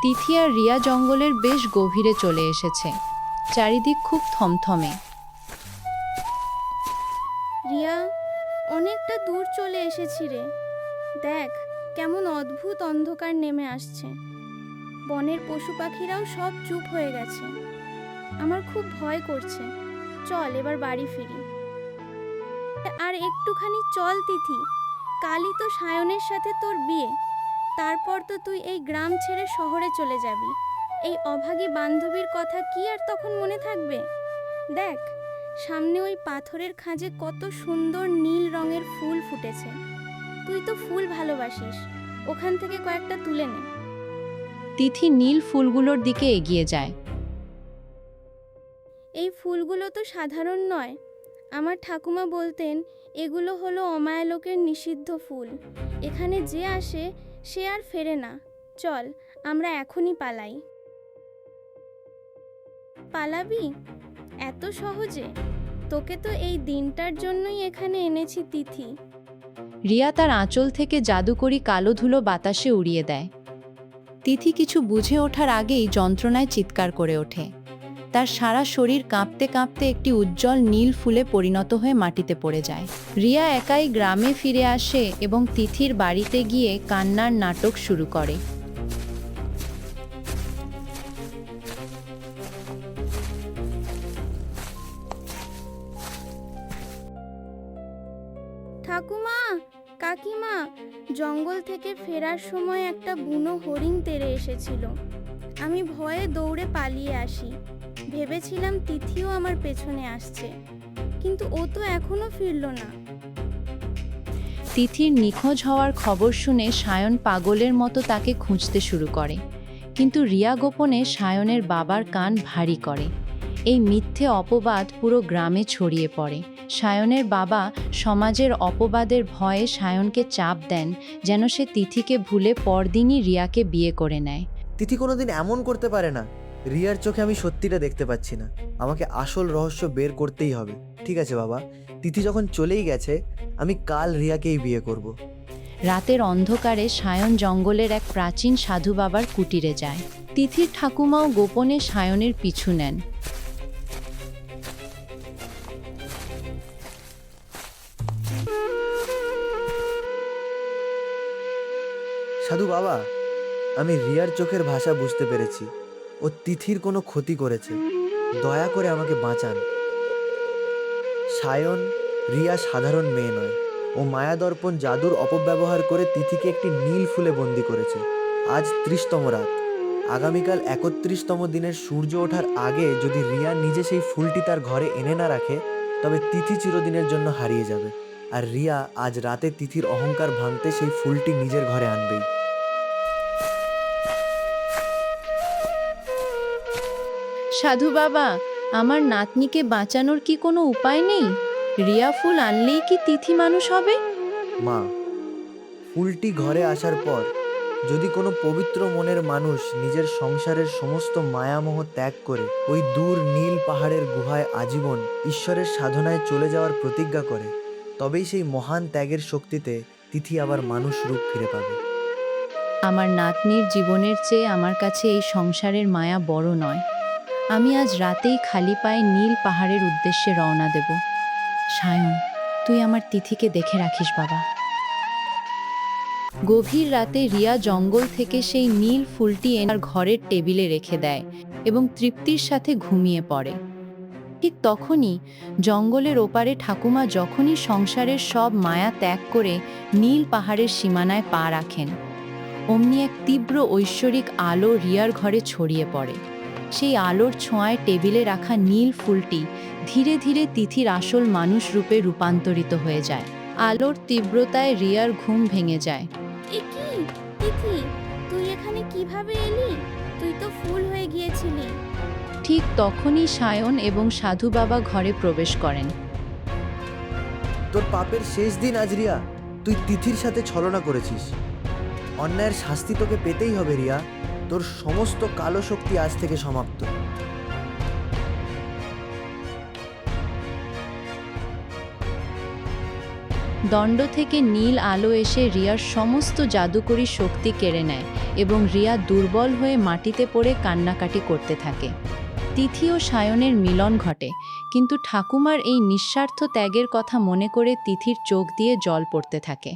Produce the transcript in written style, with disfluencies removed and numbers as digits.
তিথি আর রিয়া জঙ্গলের বেশ গভীরে চলে এসেছে। চারিদিক খুব থমথমে। রিয়া, অনেকটা দূর চলে এসেছি রে। দেখ কেমন অদ্ভুত অন্ধকার নেমে আসছে। বনের পশু পাখিরাও সব চুপ হয়ে গেছে। আমার খুব ভয় করছে। চল এবার বাড়ি ফিরি। আর একটুখানি চল তিথি, কালই তো সায়নের সাথে তোর বিয়ে। তারপর তো তুই এই গ্রাম ছেড়ে শহরে চলে যাবি। এই অভাগী বান্ধবীর কথা কি আর তখন মনে থাকবে? দেখ সামনে ওই পাথরের খাঁজে কত সুন্দর নীল রঙের ফুল ফুটেছে। তুই তো ফুল ভালোবাসিস, ওখান থেকে কয়েকটা তুলে নে। তিথি নীল ফুলগুলোর দিকে এগিয়ে যায়। এই ফুলগুলো তো সাধারণ নয়। আমার ঠাকুমা বলতেন এগুলো হলো অমায়লোকের নিষিদ্ধ ফুল। এখানে যে আসে সে আর ফেরে না। চল আমরা এখনই পালাই। পালাবি এত সহজে? তোকে তো এই দিনটার জন্যই এখানে এনেছি তিথি। রিয়া তার আঁচল থেকে জাদুকরি কালো ধুলো বাতাসে উড়িয়ে দেয়। তিথি কিছু বুঝে ওঠার আগেই যন্ত্রণায় চিৎকার করে ওঠে। তার সারা শরীর কাঁপতে কাঁপতে একটি উজ্জ্বল নীল ফুলে পরিণত হয়ে মাটিতে পড়ে যায়। রিয়া একাই গ্রামে ফিরে আসে এবং তিথির বাড়িতে গিয়ে কান্নার নাটক শুরু করে। ঠাকুমা, কাকিমা, জঙ্গল থেকে ফেরার সময় একটা বুনো হরিণ তেড়ে এসেছিল। আমি ভয়ে দৌড়ে পালিয়ে আসি। ভেবেছিলাম তিথিও আমার পেছনে আসছে, কিন্তু ও তো এখনো ফিরল না। তিথির নিখোঁজ হওয়ার খবর শুনে সায়ন পাগলের মতো তাকে খুঁজতে শুরু করে। কিন্তু রিয়া গোপনে সায়নের বাবার কান ভারী করে। এই মিথ্যে অপবাদ পুরো গ্রামে ছড়িয়ে পড়ে। সায়নের বাবা সমাজের অপবাদের ভয়ে সায়নকে চাপ দেন যেন সে তিথিকে ভুলে পরদিনই রিয়াকে বিয়ে করে নেয়। তিথি কোনোদিন এমন করতে পারে না। রিয়ার চোখে আমি সত্যিটা দেখতে পাচ্ছি না। আমাকে আসল রহস্য বের করতেই হবে। ঠিক আছে বাবা, তিথি যখন চলেই গেছে আমি কাল রিয়াকেই বিয়ে করব। রাতের অন্ধকারে সায়ন জঙ্গলের এক প্রাচীন সাধু বাবার কুটিরে যায়। তিথির ঠাকুমাও গোপনে সায়নের পিছু নেন। সাধু বাবা, আমি রিয়ার চোখের ভাষা বুঝতে পেরেছি। ও তিথির কোনো ক্ষতি করেছে। দয়া করে আমাকে বাঁচান। সায়ন, রিয়া সাধারণ মেয়ে নয়। ও মায়াদর্পণ জাদুর অপব্যবহার করে তিথিকে একটি নীল ফুলে বন্দি করেছে। আজ 30তম রাত। আগামীকাল 31তম দিনের সূর্য ওঠার আগে যদি রিয়া নিজে সেই ফুলটি তার ঘরে এনে না রাখে তবে তিথি চিরদিনের জন্য হারিয়ে যাবে। আর রিয়া আজ রাতে তিথির অহংকার ভাঙতে সেই ফুলটি নিজের ঘরে আনবেই। সাধু বাবা, আমার নাতনিকে বাঁচানোর কি কোনো উপায় নেই? রিয়া ফুল আনলেই কি তিথি মানুষ হবে? মা, ফুলটি ঘরে আসার পর যদি কোনো পবিত্র মনের মানুষ নিজের সংসারের সমস্ত মায়ামোহ ত্যাগ করে ওই দূর নীল পাহাড়ের গুহায় আজীবন ঈশ্বরের সাধনায় চলে যাওয়ার প্রতিজ্ঞা করে, তবেই সেই মহান ত্যাগের শক্তিতে তিথি আবার মানুষ রূপ ফিরে পাবে। আমার নাতনির জীবনের চেয়ে আমার কাছে এই সংসারের মায়া বড় নয়। আমি আজ রাতেই খালি পায়ে নীল পাহাড়ের উদ্দেশ্যে রওনা দেব। সায়ন, তুই আমার তিথিকে দেখে রাখিস বাবা। গভীর রাতে রিয়া জঙ্গল থেকে সেই নীল ফুলটি এনে ঘরের টেবিলে রেখে দেয় এবং তৃপ্তির সাথে ঘুমিয়ে পড়ে। ঠিক তখনই জঙ্গলের ওপারে ঠাকুমা যখনই সংসারের সব মায়া ত্যাগ করে নীল পাহাড়ের সীমানায় পা রাখেন, অমনি এক তীব্র ঐশ্বরিক আলো রিয়ার ঘরে ছড়িয়ে পড়ে। সেই আলোর ছোঁয়ায় টেবিলে রাখা নীল ফুলটি ধীরে ধীরে তিথির আসল মানুষ রূপে রূপান্তরিত হয়ে যায়। আলোর তীব্রতায় রিয়ার ঘুম ভেঙে যায়। এ কি তিথি, তুই এখানে কিভাবে এলি? তুই তো ফুল হয়ে গিয়েছিলি। ঠিক তখনই সায়ন এবং সাধু বাবা ঘরে প্রবেশ করেন। তোর পাপের শেষ দিন আজ রিয়া। তুই তিথির সাথে ছলনা করেছিস। অন্যায়ের শাস্তি তোকে পেতেই হবে রিয়া। তোর সমস্ত কালো শক্তি আজ থেকে সমাপ্ত। দণ্ড থেকে নীল আলো এসে রিয়ার সমস্ত জাদুকরী শক্তি কেড়ে নেয় এবং রিয়া দুর্বল হয়ে মাটিতে পড়ে কান্নাকাটি করতে থাকে। তিথি ও সায়নের মিলন ঘটে, কিন্তু ঠাকুমার এই নিঃস্বার্থ ত্যাগের কথা মনে করে তিথির চোখ দিয়ে জল পড়তে থাকে।